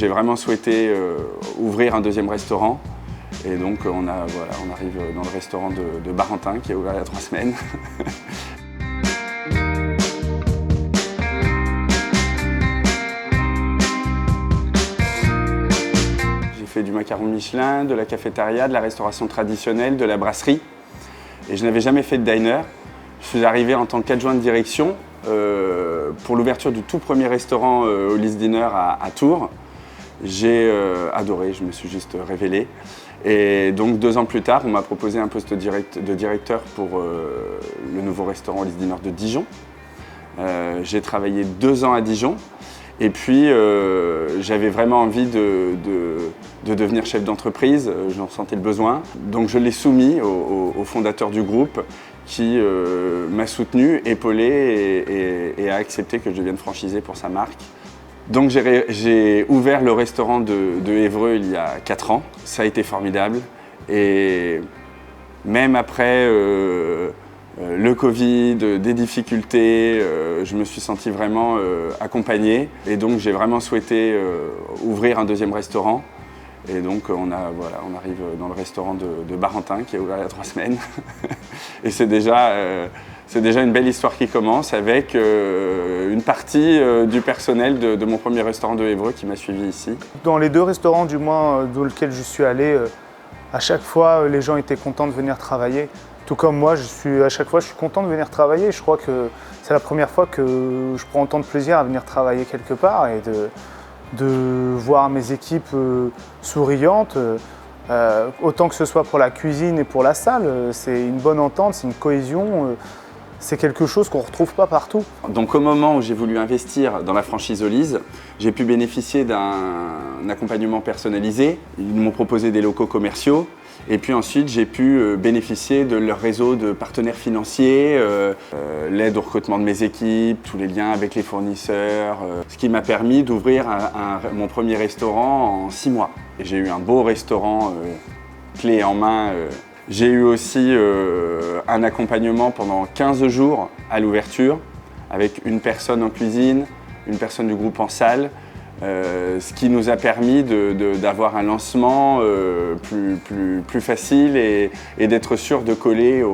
J'ai vraiment souhaité ouvrir un deuxième restaurant et donc on arrive dans le restaurant de Barentin qui est ouvert il y a 3 semaines. J'ai fait du macaron Michelin, de la cafétéria, de la restauration traditionnelle, de la brasserie et je n'avais jamais fait de diner. Je suis arrivé en tant qu'adjoint de direction pour l'ouverture du tout premier restaurant Hollis Dinner à Tours. J'ai adoré, je me suis juste révélé. Et donc 2 ans plus tard, on m'a proposé un poste de directeur pour le nouveau restaurant Hollis Dinner de Dijon. J'ai travaillé 2 ans à Dijon et puis j'avais vraiment envie de devenir chef d'entreprise, j'en ressentais le besoin. Donc je l'ai soumis au fondateur du groupe qui m'a soutenu, épaulé et a accepté que je devienne franchisé pour sa marque. Donc j'ai ouvert le restaurant de Évreux il y a 4 ans. Ça a été formidable et même après le Covid, des difficultés, je me suis senti vraiment accompagné et donc j'ai vraiment souhaité ouvrir un deuxième restaurant. Et donc on arrive dans le restaurant de Barentin qui est ouvert il y a 3 semaines. Et c'est déjà une belle histoire qui commence avec une partie du personnel de mon premier restaurant de Évreux qui m'a suivi ici. Dans les 2 restaurants du moins dans lesquels je suis allé, à chaque fois les gens étaient contents de venir travailler. Tout comme moi, à chaque fois je suis content de venir travailler. Je crois que c'est la première fois que je prends autant de plaisir à venir travailler quelque part et de voir mes équipes souriantes, autant que ce soit pour la cuisine et pour la salle. C'est une bonne entente, c'est une cohésion, c'est quelque chose qu'on ne retrouve pas partout. Donc au moment où j'ai voulu investir dans la franchise Hollis, j'ai pu bénéficier d'un accompagnement personnalisé. Ils m'ont proposé des locaux commerciaux. Et puis ensuite, j'ai pu bénéficier de leur réseau de partenaires financiers, l'aide au recrutement de mes équipes, tous les liens avec les fournisseurs, ce qui m'a permis d'ouvrir mon premier restaurant en 6 mois. Et j'ai eu un beau restaurant clé en main. J'ai eu aussi un accompagnement pendant 15 jours à l'ouverture, avec une personne en cuisine, une personne du groupe en salle. Ce qui nous a permis d'avoir un lancement plus facile et d'être sûr de coller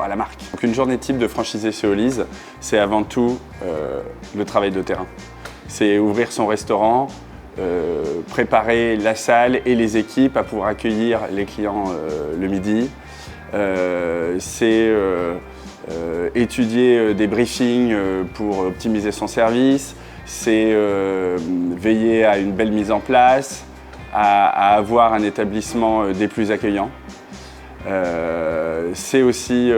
à la marque. Donc une journée type de franchisé chez Hollis, c'est avant tout le travail de terrain. C'est ouvrir son restaurant, préparer la salle et les équipes à pouvoir accueillir les clients le midi. C'est étudier des briefings pour optimiser son service. C'est veiller à une belle mise en place, à avoir un établissement des plus accueillants. C'est aussi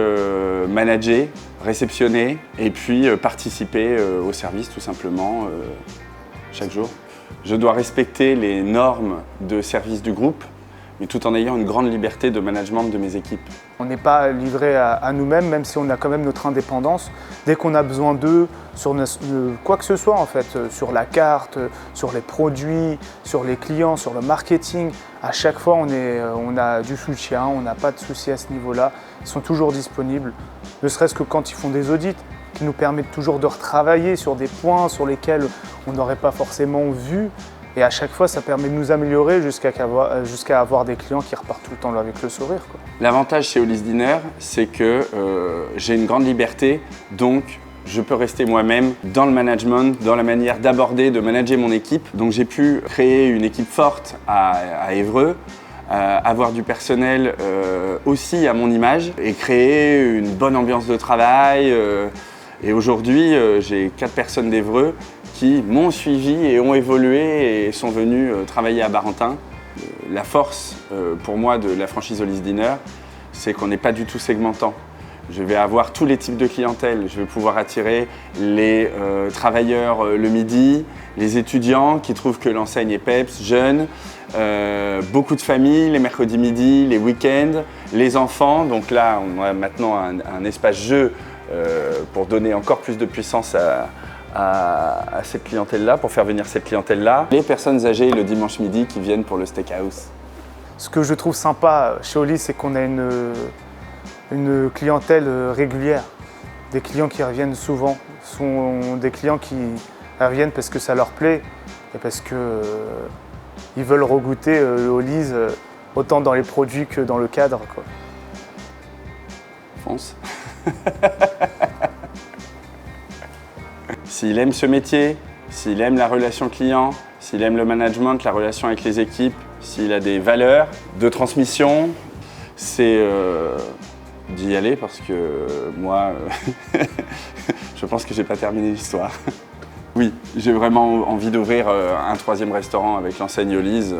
manager, réceptionner et puis participer au service tout simplement chaque jour. Je dois respecter les normes de service du groupe, mais tout en ayant une grande liberté de management de mes équipes. On n'est pas livré à nous-mêmes, même si on a quand même notre indépendance. Dès qu'on a besoin d'eux, sur quoi que ce soit en fait, sur la carte, sur les produits, sur les clients, sur le marketing, à chaque fois on a du soutien, on n'a pas de soucis à ce niveau-là. Ils sont toujours disponibles, ne serait-ce que quand ils font des audits, qui nous permettent toujours de retravailler sur des points sur lesquels on n'aurait pas forcément vu. Et à chaque fois, ça permet de nous améliorer jusqu'à avoir des clients qui repartent tout le temps avec le sourire. L'avantage chez Hollis Dinner, c'est que j'ai une grande liberté, donc je peux rester moi-même dans le management, dans la manière d'aborder, de manager mon équipe. Donc j'ai pu créer une équipe forte à Évreux, avoir du personnel aussi à mon image et créer une bonne ambiance de travail. Et aujourd'hui, j'ai 4 personnes d'Évreux qui m'ont suivi et ont évolué et sont venus travailler à Barentin. La force pour moi de la franchise Hollis Dinner, c'est qu'on n'est pas du tout segmentant. Je vais avoir tous les types de clientèle. Je vais pouvoir attirer les travailleurs le midi, les étudiants qui trouvent que l'enseigne est peps, jeunes, beaucoup de familles les mercredis midi, les week-ends, les enfants. Donc là, on a maintenant un espace jeu pour donner encore plus de puissance à cette clientèle-là, pour faire venir cette clientèle-là. Les personnes âgées le dimanche midi qui viennent pour le steakhouse. Ce que je trouve sympa chez Hollis, c'est qu'on a une clientèle régulière. Des clients qui reviennent souvent, sont des clients qui reviennent parce que ça leur plaît. et parce que ils veulent regoûter le Holly's autant dans les produits que dans le cadre, quoi. Fonce. S'il aime ce métier, s'il aime la relation client, s'il aime le management, la relation avec les équipes, s'il a des valeurs de transmission, c'est d'y aller parce que moi, je pense que j'ai pas terminé l'histoire. Oui, j'ai vraiment envie d'ouvrir un 3e restaurant avec l'enseigne Holly's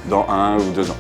dans 1 ou 2 ans.